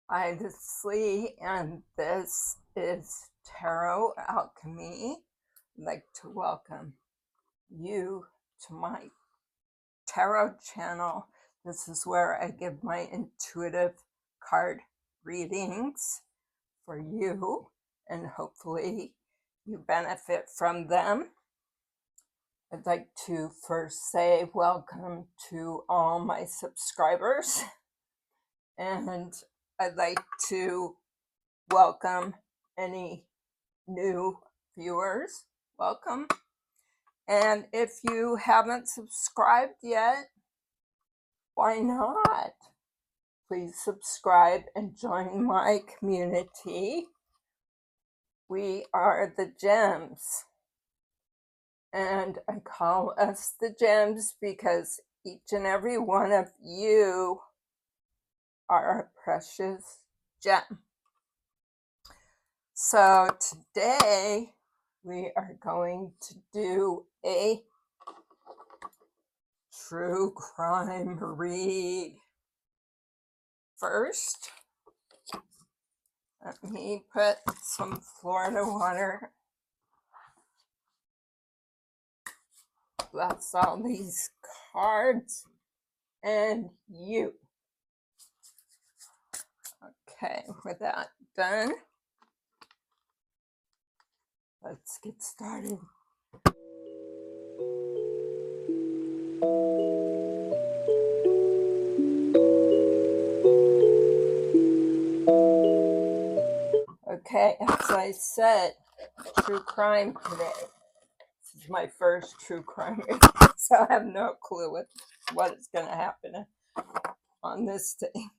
Hi, this is Leigh, and this is Tarot Alchemy. I'd like to welcome you to my tarot channel. This is where I give my intuitive card readings for you, and hopefully you benefit from them. I'd like to first say welcome to all my subscribers, and I'd like to welcome any new viewers. Welcome. And if you haven't subscribed yet, why not? Please subscribe and join my community. We are the Gems. And I call us the Gems because each and every one of you are a precious gem. So today we are going to do a true crime read. First, let me put some Florida water. Bless all these cards and you. Okay, with that done, let's get started. Okay, as I said, true crime today. This is my first true crime read, so I have no clue what is going to happen on this thing.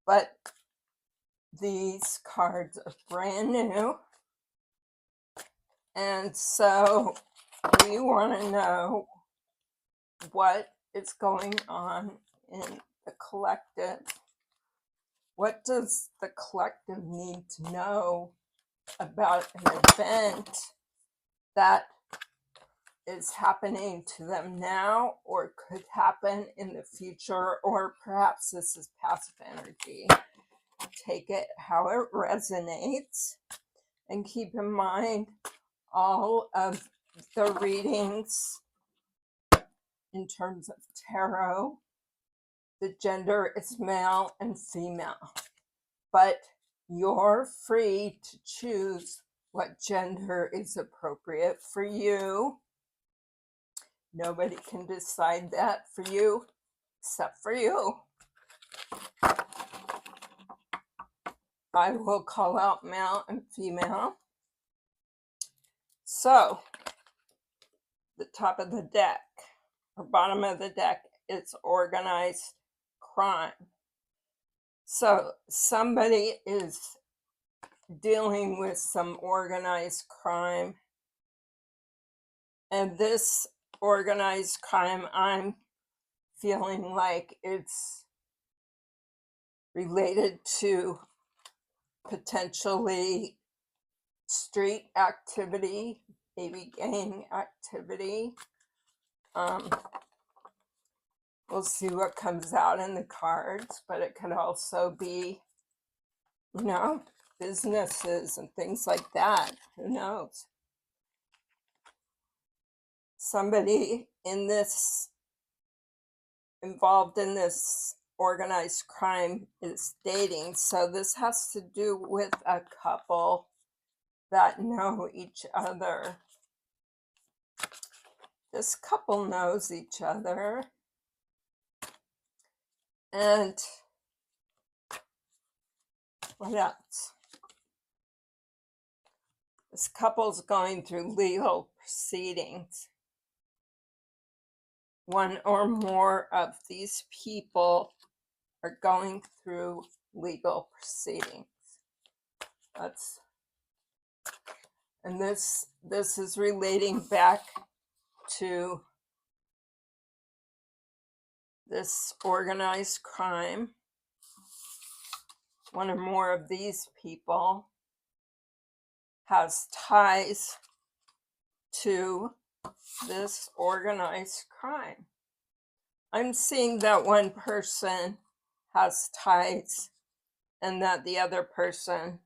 But these cards are brand new, and so we want to know what is going on in the collective. What does the collective need to know about an event that is happening to them now or could happen in the future, or perhaps this is passive energy? Take it how it resonates, and keep in mind all of the readings in terms of tarot, the gender is male and female, but you're free to choose what gender is appropriate for you. Nobody can decide that for you except for you. I will call out male and female. So, the top of the deck or bottom of the deck is organized crime. So somebody is dealing with some organized crime, and this organized crime, I'm feeling like it's related to potentially street activity, maybe gang activity. We'll see what comes out in the cards, but it could also be, businesses and things like that. Who knows? Somebody involved in this organized crime is dating. So this has to do with a couple that know each other. This couple knows each other. And what else? This couple's going through legal proceedings. One or more of these people are going through legal proceedings. And this is relating back to this organized crime. One or more of these people has ties to this organized crime. I'm seeing that one person has ties and that the other person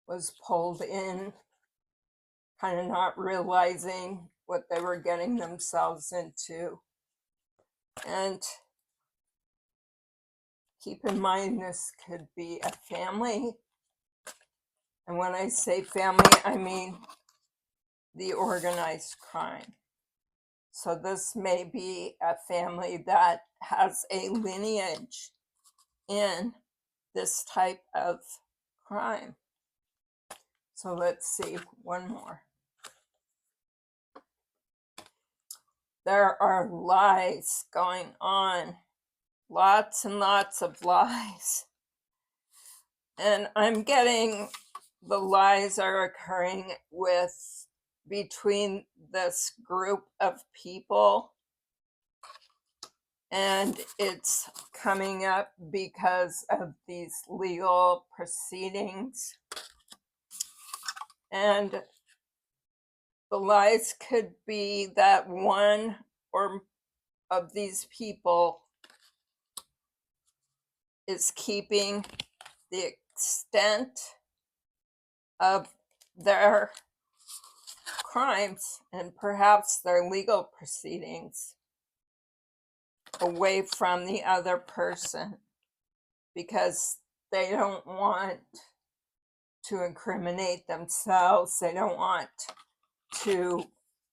was pulled in, kind of not realizing what they were getting themselves into. And keep in mind, this could be a family. And when I say family, I mean the organized crime. So this may be a family that has a lineage in this type of crime. So let's see, one more. There are lies going on, lots and lots of lies. And I'm getting the lies are occurring between this group of people, and it's coming up because of these legal proceedings. And the lies could be that one or of these people is keeping the extent of their crimes and perhaps their legal proceedings away from the other person, because they don't want to incriminate themselves. They don't want to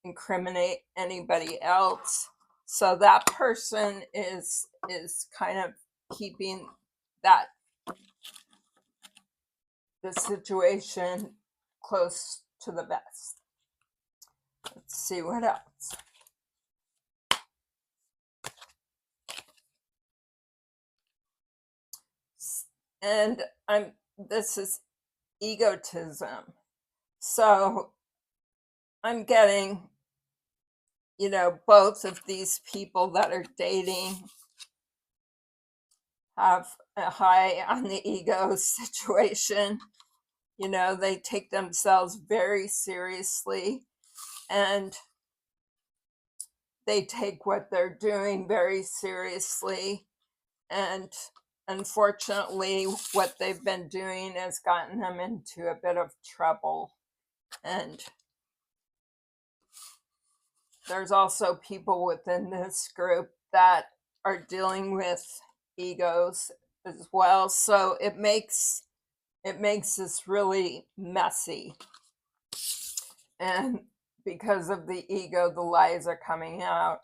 incriminate anybody else. So that person is kind of keeping the situation close to the vest. Let's see what else. And this is egotism. So I'm getting, both of these people that are dating have a high on the ego situation. They take themselves very seriously, and they take what they're doing very seriously. And unfortunately, what they've been doing has gotten them into a bit of trouble. And there's also people within this group that are dealing with egos as well. So it makes this really messy. And because of the ego, the lies are coming out.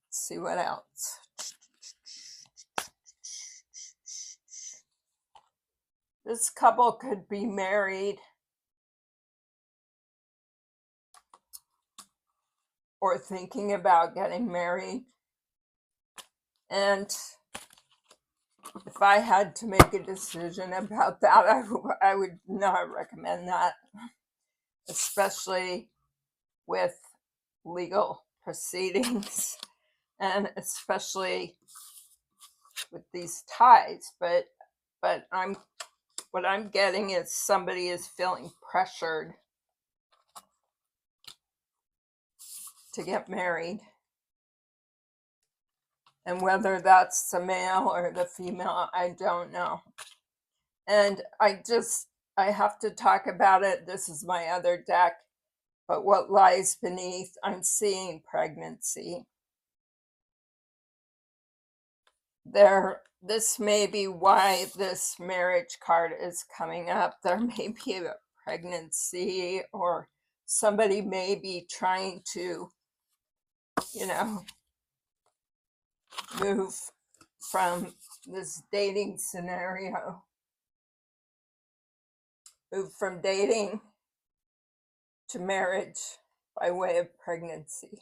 Let's see what else. This couple could be married or thinking about getting married. And if I had to make a decision about that, I would not recommend that, especially with legal proceedings and especially with these ties. But what I'm getting is somebody is feeling pressured to get married. And whether that's the male or the female, I don't know. And I have to talk about it. This is my other deck. But what lies beneath, I'm seeing pregnancy. This may be why this marriage card is coming up. There may be a pregnancy, or somebody may be trying to, move from this dating scenario, move from dating to marriage by way of pregnancy,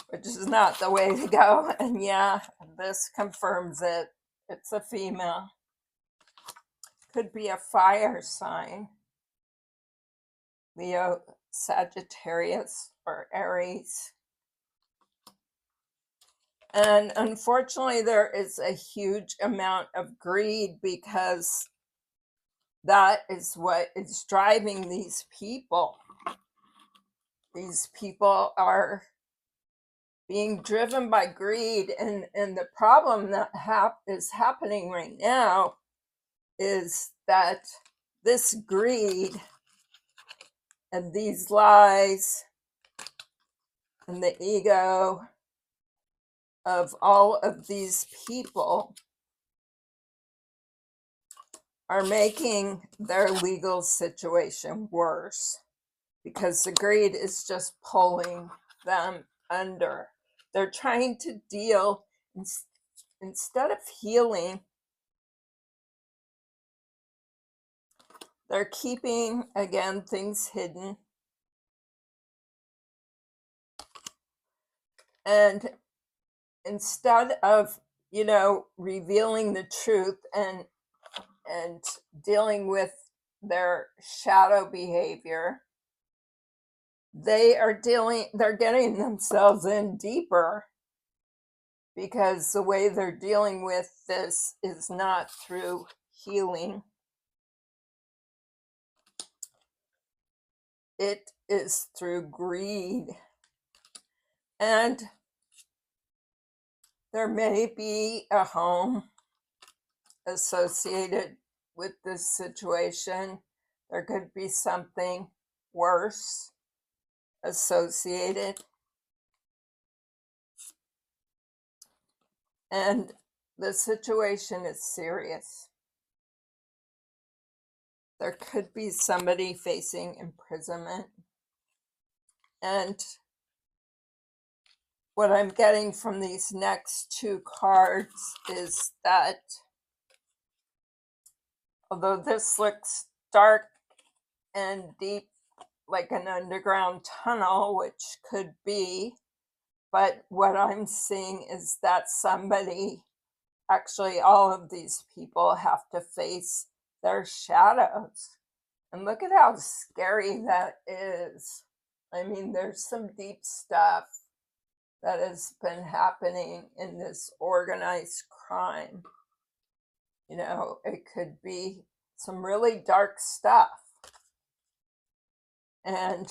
which is not the way to go. And yeah, this confirms it. It's a female. Could be a fire sign, Leo, Sagittarius, or Aries. And unfortunately, there is a huge amount of greed, because that is what is driving these people. These people are being driven by greed. And the problem that is happening right now is that this greed and these lies and the ego of all of these people are making their legal situation worse, because the greed is just pulling them under. They're trying to deal, instead of healing, they're keeping, again, things hidden. And instead of, revealing the truth and dealing with their shadow behavior, they're getting themselves in deeper, because the way they're dealing with this is not through healing. It is through greed. And there may be a home associated with this situation. There could be something worse associated. And the situation is serious. There could be somebody facing imprisonment. And what I'm getting from these next two cards is that although this looks dark and deep, like an underground tunnel, which could be, but what I'm seeing is that somebody, actually all of these people, have to face their shadows. And look at how scary that is. I mean, there's some deep stuff that has been happening in this organized crime. It could be some really dark stuff. And,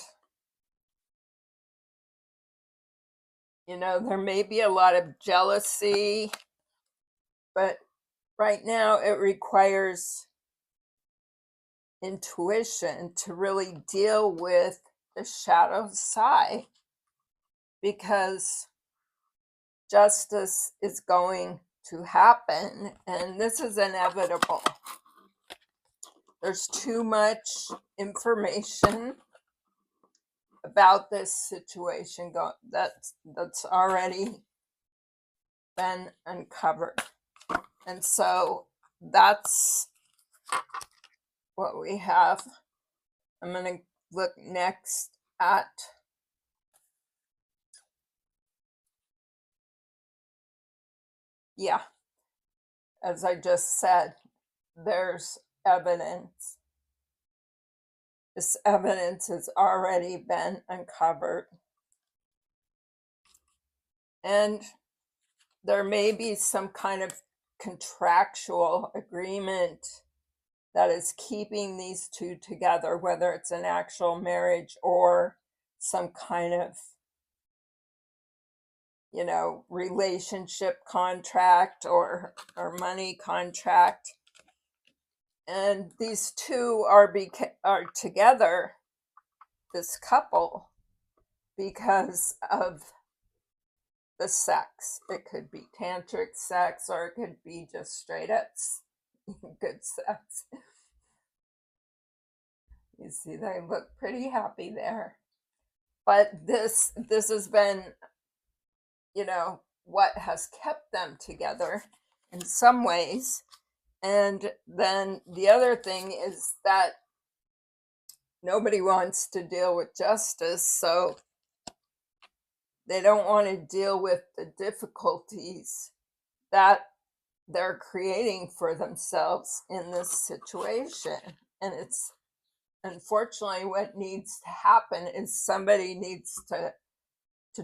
there may be a lot of jealousy, but right now it requires intuition to really deal with the shadow side, because justice is going to happen, and this is inevitable. There's too much information about this situation that's already been uncovered. And so that's what we have. I'm going to look next at as I just said, there's evidence. This evidence has already been uncovered. And there may be some kind of contractual agreement that is keeping these two together, whether it's an actual marriage or some kind of, relationship contract or money contract. And these two are together, this couple, because of the sex. It could be tantric sex, or it could be just straight up good sex. You see, they look pretty happy there. But this has been, what has kept them together in some ways. And then the other thing is that nobody wants to deal with justice, so they don't want to deal with the difficulties that they're creating for themselves in this situation. And it's unfortunately what needs to happen is somebody needs to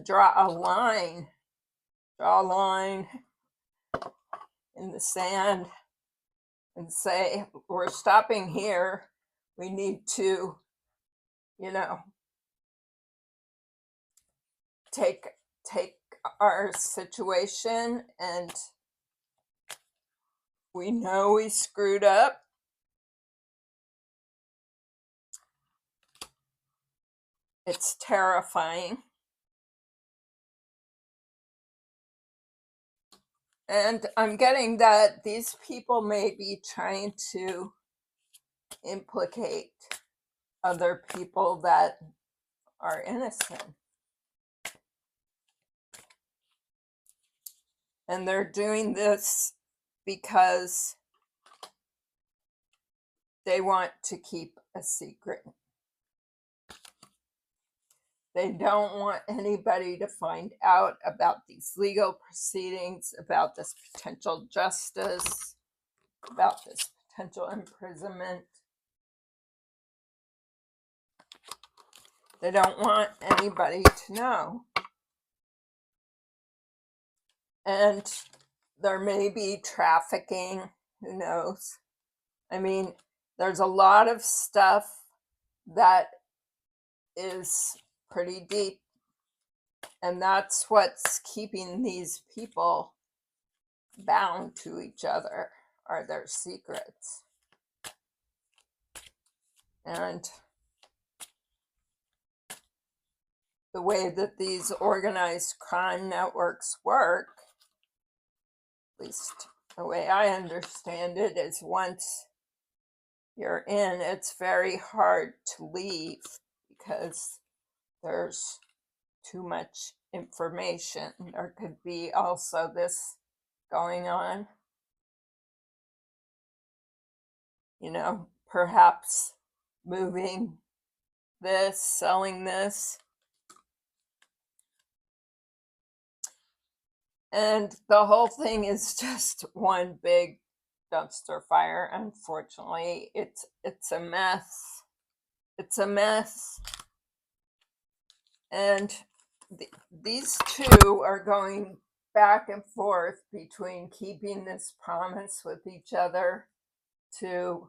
draw a line in the sand and say, we're stopping here. We need to, take our situation and we know we screwed up, it's terrifying. And I'm getting that these people may be trying to implicate other people that are innocent. And they're doing this because they want to keep a secret. They don't want anybody to find out about these legal proceedings, about this potential justice, about this potential imprisonment. They don't want anybody to know. And there may be trafficking, who knows? I mean, there's a lot of stuff that is pretty deep, and that's what's keeping these people bound to each other, are their secrets. And the way that these organized crime networks work, at least the way I understand it, is once you're in, it's very hard to leave because there's too much information. There could be also this going on, you know, perhaps moving this, selling this. And the whole thing is just one big dumpster fire. Unfortunately, it's a mess. It's a mess. And these two are going back and forth between keeping this promise with each other to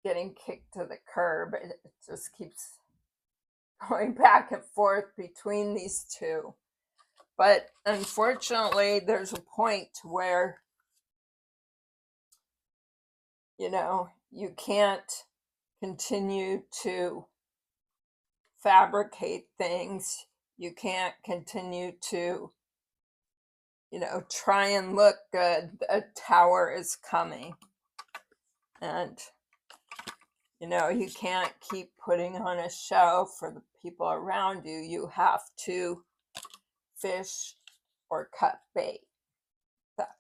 getting kicked to the curb. It just keeps going back and forth between these two. But unfortunately, there's a point where, you know, you can't continue to fabricate things. You can't continue to, you know, try and look good. A tower is coming. And, you know, you can't keep putting on a show for the people around you. You have to fish or cut bait. That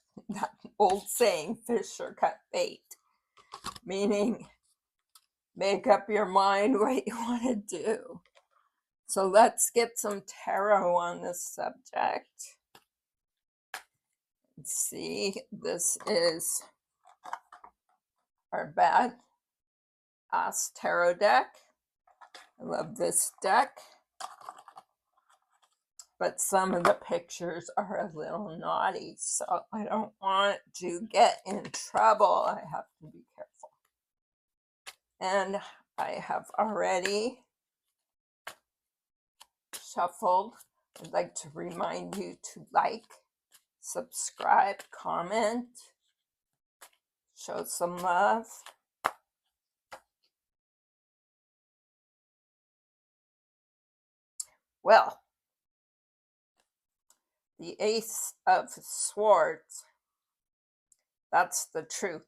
old saying, fish or cut bait, meaning make up your mind what you want to do. So let's get some tarot on this subject. Let's see, this is our badass tarot deck. I love this deck, but some of the pictures are a little naughty, so I don't want to get in trouble. I have to be careful. And I have already shuffled. I'd like to remind you to like, subscribe, comment, show some love. Well, the Ace of Swords, that's the truth.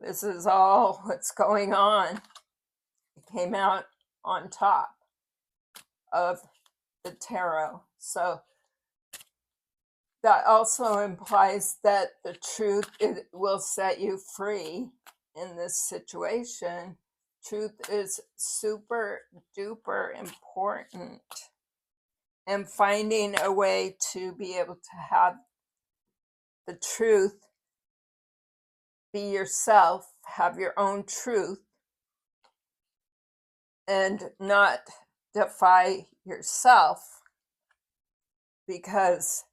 This is all what's going on. It came out on top of the tarot. So that also implies that the truth will set you free in this situation. Truth is super duper important. And finding a way to be able to have the truth, be yourself, have your own truth, and not defy yourself, because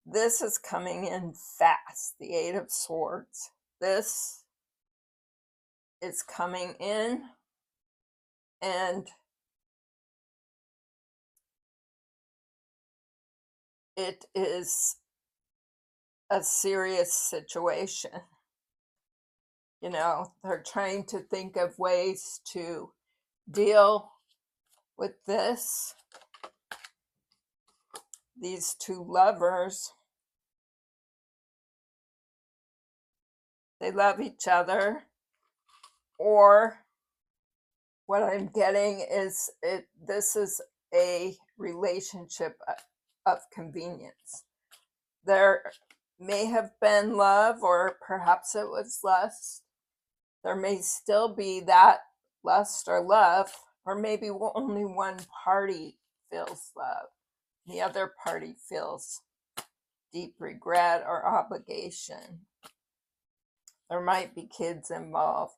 this is coming in fast. The Eight of Swords. This is coming in, and it is a serious situation. You know, they're trying to think of ways to deal with this. These two lovers, they love each other, or what I'm getting is this is a relationship of convenience. There may have been love, or perhaps it was lust. There may still be that lust or love, or maybe only one party feels love. The other party feels deep regret or obligation. There might be kids involved.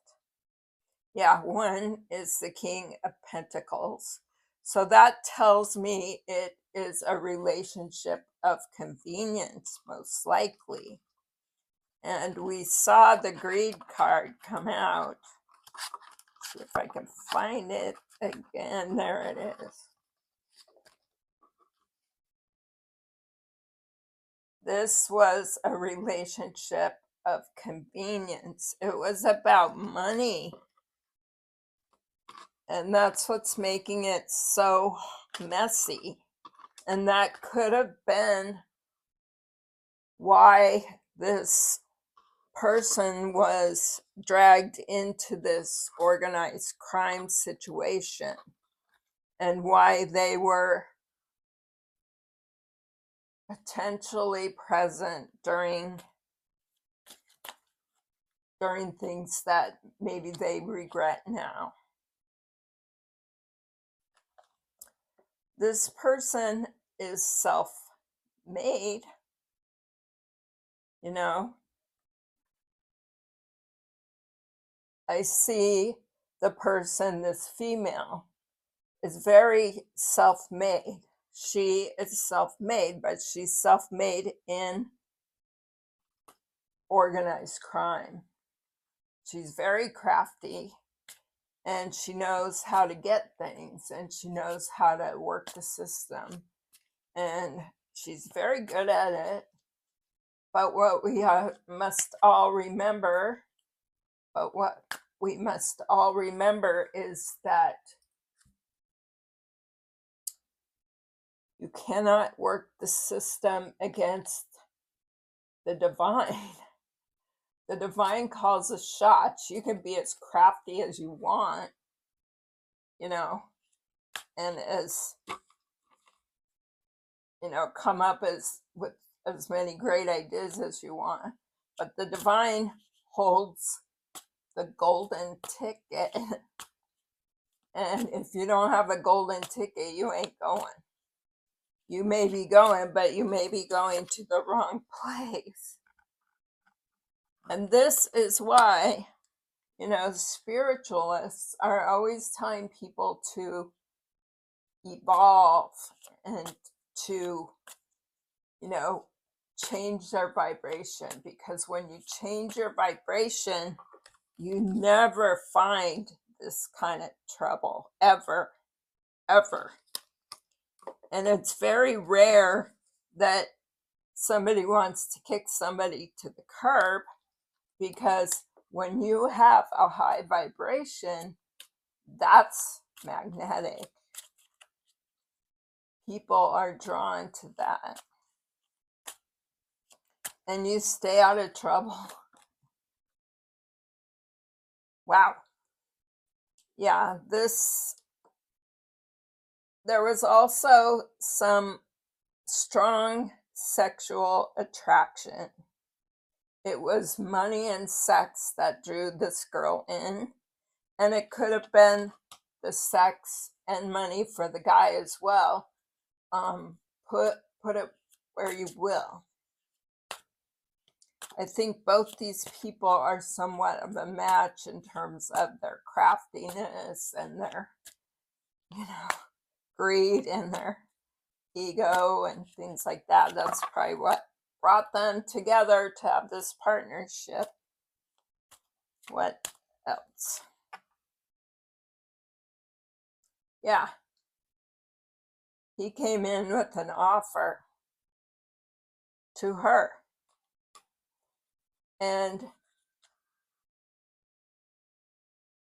Yeah, one is the King of Pentacles. So that tells me it is a relationship of convenience, most likely. And we saw the greed card come out. See if I can find it again. There it is. This was a relationship of convenience. It was about money. And that's what's making it so messy. And that could have been why this person was dragged into this organized crime situation, and why they were potentially present during things that maybe they regret now. This person is self-made, you know. I see the person, this female, is very self-made. She is self-made, but she's self-made in organized crime. She's very crafty, and she knows how to get things, and she knows how to work the system, and she's very good at it. But what we must all remember is that you cannot work the system against the divine. The divine calls the shots. You can be as crafty as you want, you know, and as, you know, come up with as many great ideas as you want. But the divine holds the golden ticket. And if you don't have a golden ticket, you ain't going. You may be going, but you may be going to the wrong place. And this is why, you know, spiritualists are always telling people to evolve and to, you know, change their vibration. Because when you change your vibration, you never find this kind of trouble, ever, ever. And it's very rare that somebody wants to kick somebody to the curb, because when you have a high vibration, that's magnetic. People are drawn to that. And you stay out of trouble. Wow. Yeah, there was also some strong sexual attraction. It was money and sex that drew this girl in. And it could have been the sex and money for the guy as well. Put it where you will. I think both these people are somewhat of a match in terms of their craftiness and their, you know, greed and their ego and things like that. That's probably what brought them together to have this partnership. What else? Yeah. He came in with an offer. to her. And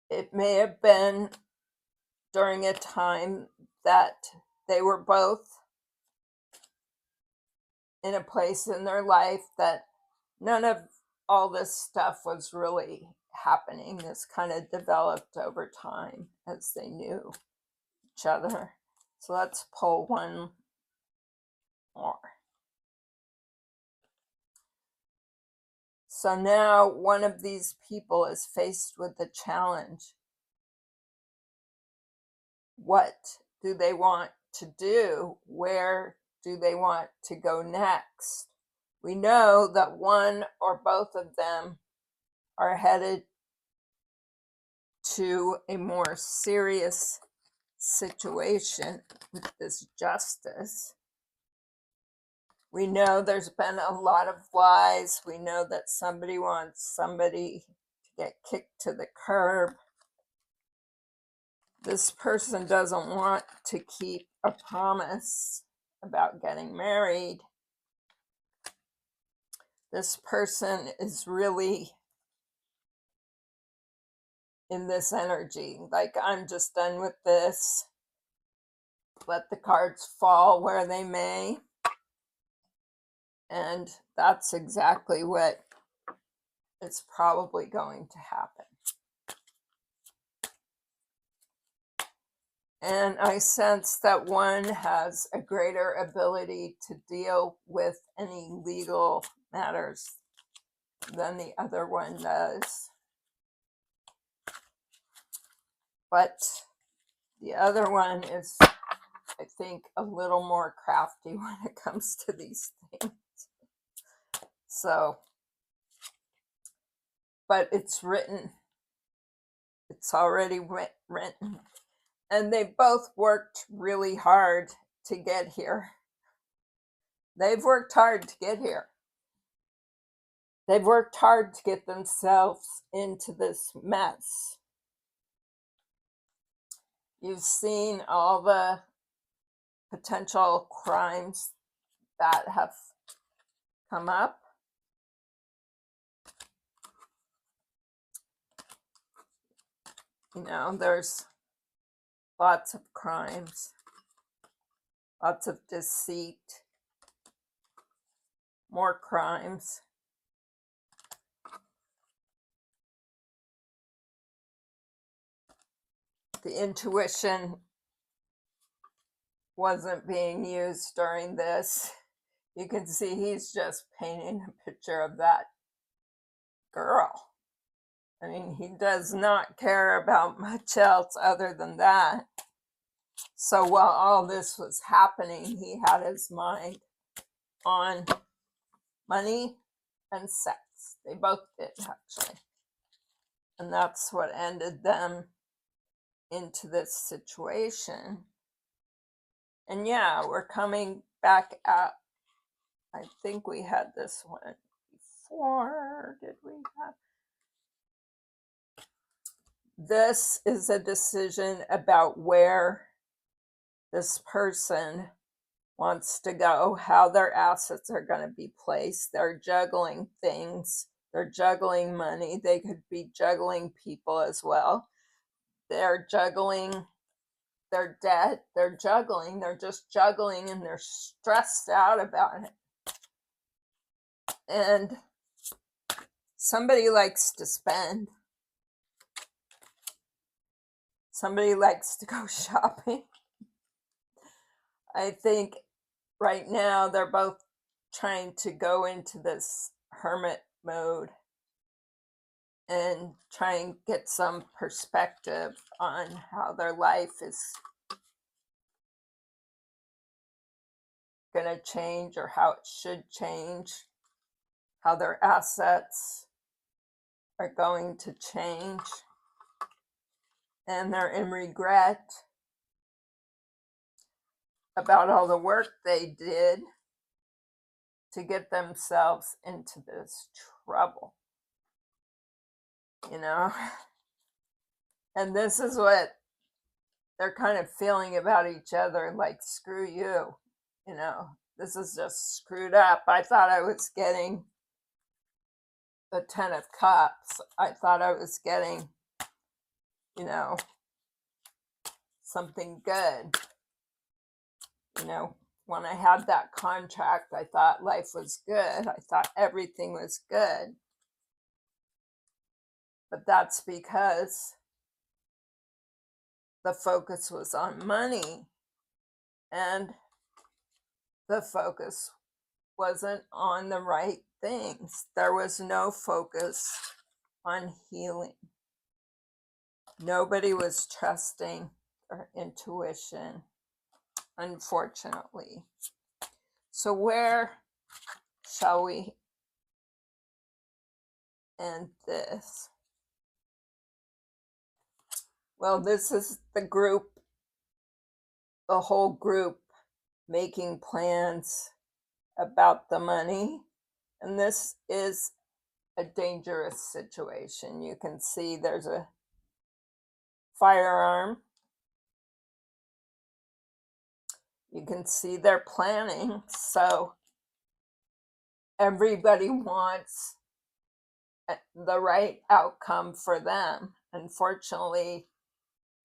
it may have been during a time that they were both in a place in their life that none of all this stuff was really happening. This kind of developed over time as they knew each other. So let's pull one more. So now one of these people is faced with the challenge. What do they want to do? Where do they want to go next? We know that one or both of them are headed to a more serious situation with this justice. We know there's been a lot of lies. We know that somebody wants somebody to get kicked to the curb. This person doesn't want to keep a promise about getting married. This person is really in this energy, like, I'm just done with this. Let the cards fall where they may. And that's exactly what is probably going to happen. And I sense that one has a greater ability to deal with any legal matters than the other one does. But the other one is, I think, a little more crafty when it comes to these things. So, but it's written. It's already written. And they both worked really hard to get here. They've worked hard to get here. They've worked hard to get themselves into this mess. You've seen all the potential crimes that have come up. You know, there's lots of crimes, lots of deceit, more crimes. The intuition wasn't being used during this. You can see he's just painting a picture of that girl. I mean, he does not care about much else other than that. So while all this was happening, he had his mind on money and sex. They both did, actually. And that's what ended them into this situation. And yeah, we're coming back at, I think we had this one before. Did we have? This is a decision about where this person wants to go, how their assets are going to be placed. They're juggling things. They're juggling money. They could be juggling people as well. They're juggling their debt. They're juggling. They're just juggling, and they're stressed out about it. And somebody likes to spend. Somebody likes to go shopping. I think right now they're both trying to go into this hermit mode and try and get some perspective on how their life is going to change, or how it should change, how their assets are going to change. And they're in regret about all the work they did to get themselves into this trouble, you know? And this is what they're kind of feeling about each other, like, screw you. this is just screwed up. I thought I was getting the 10 of Cups. I thought I was getting, something good. When I had that contract, I thought life was good. I thought everything was good. But that's because the focus was on money, and the focus wasn't on the right things. There was no focus on healing. Nobody was trusting their intuition, unfortunately. So where shall we end this? Well, this is the group, the whole group making plans about the money. And this is a dangerous situation. You can see there's a firearm. You can see they're planning. So everybody wants the right outcome for them. Unfortunately,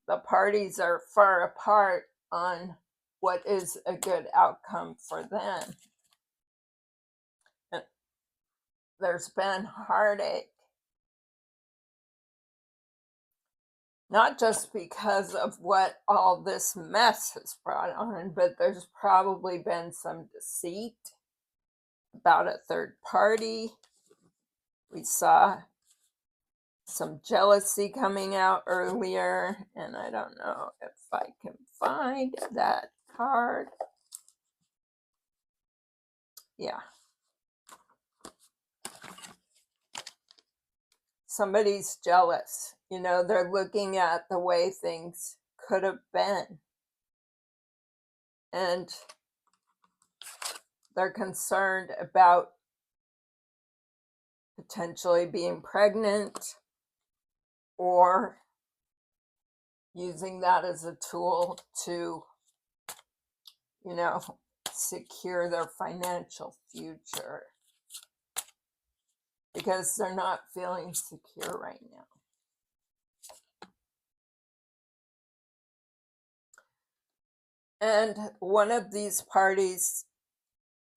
the parties are far apart on what is a good outcome for them. And there's been heartache, not just because of what all this mess has brought on, but there's probably been some deceit about a third party. We saw some jealousy coming out earlier, and I don't know if I can find that card. Yeah. Somebody's jealous. They're looking at the way things could have been. And they're concerned about potentially being pregnant or using that as a tool to, secure their financial future, because they're not feeling secure right now. And one of these parties,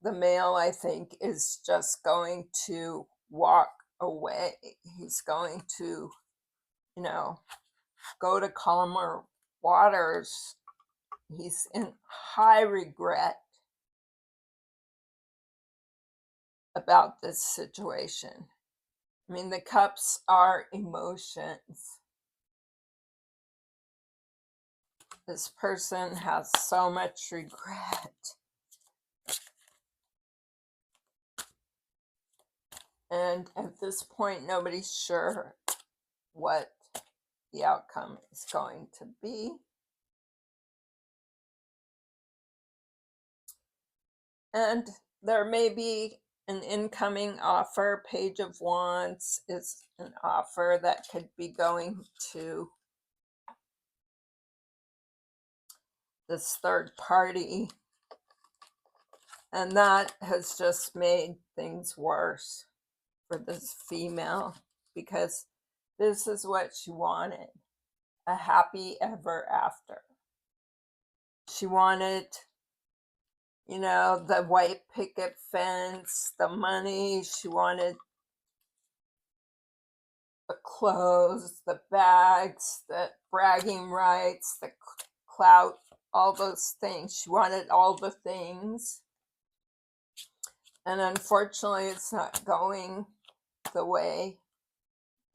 the male, I think, is just going to walk away. He's going to, go to calmer waters. He's in high regret about this situation. I mean, the cups are emotions. This person has so much regret. And at this point, nobody's sure what the outcome is going to be. And there may be an incoming offer. Page of Wands is an offer that could be going to this third party. And that has just made things worse for this female, because this is what she wanted: a happy ever after. She wanted, the white picket fence, the money. She wanted the clothes, the bags, the bragging rights, the clout, all those things. She wanted all the things. And unfortunately, it's not going the way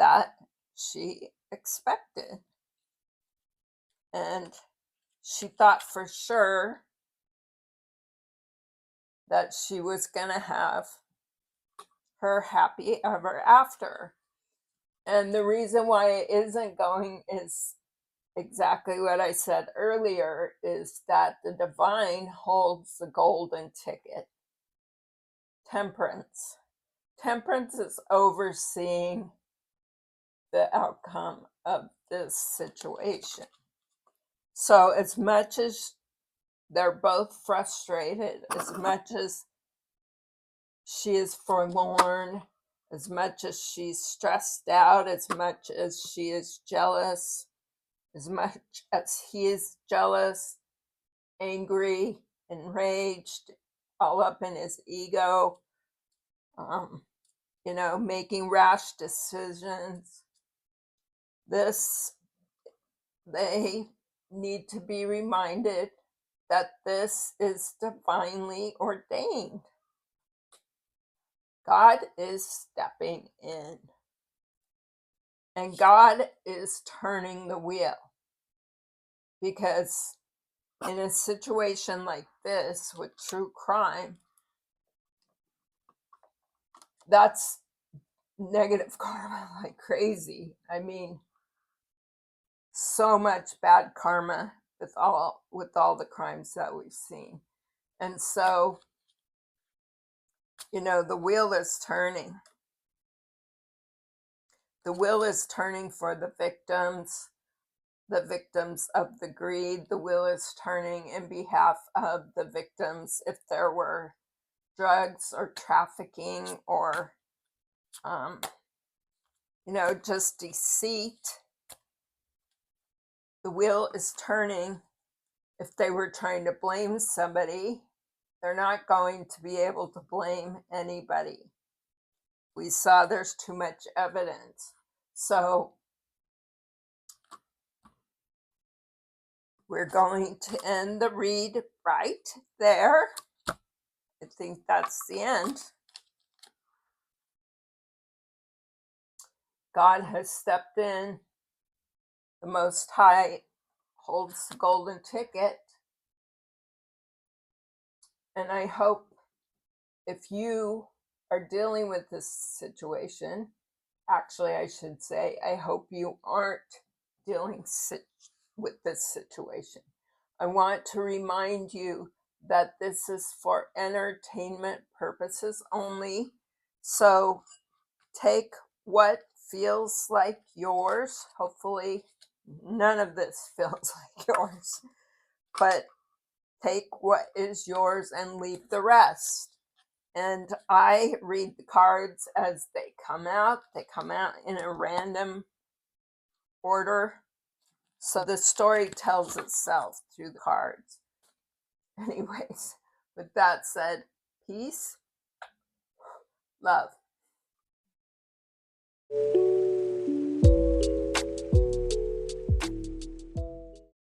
that she expected. And she thought for sure that she was going to have her happy ever after. And the reason why it isn't going is exactly what I said earlier, is that the divine holds the golden ticket. Temperance. Temperance is overseeing the outcome of this situation. So as much as they're both frustrated as much as she is forlorn, as much as she's stressed out, as much as she is jealous, as much as he is jealous, angry, enraged, all up in his ego, making rash decisions. They need to be reminded that this is divinely ordained. God is stepping in, and God is turning the wheel, because in a situation like this with true crime, that's negative karma like crazy. I mean, so much bad karma with all the crimes that we've seen. And so, the wheel is turning. The wheel is turning for the victims of the greed. The wheel is turning in behalf of the victims if there were drugs or trafficking or just deceit. The wheel is turning. If they were trying to blame somebody, they're not going to be able to blame anybody. We saw there's too much evidence. So we're going to end the read right there. I think that's the end. God has stepped in. The Most High holds the golden ticket. And I hope, if you are dealing with this situation, actually, I should say, I hope you aren't dealing with this situation. I want to remind you that this is for entertainment purposes only. So take what feels like yours. Hopefully, none of this feels like yours. But take what is yours and leave the rest. And I read the cards as they come out. They come out in a random order. So the story tells itself through the cards. Anyways, with that said, peace, love.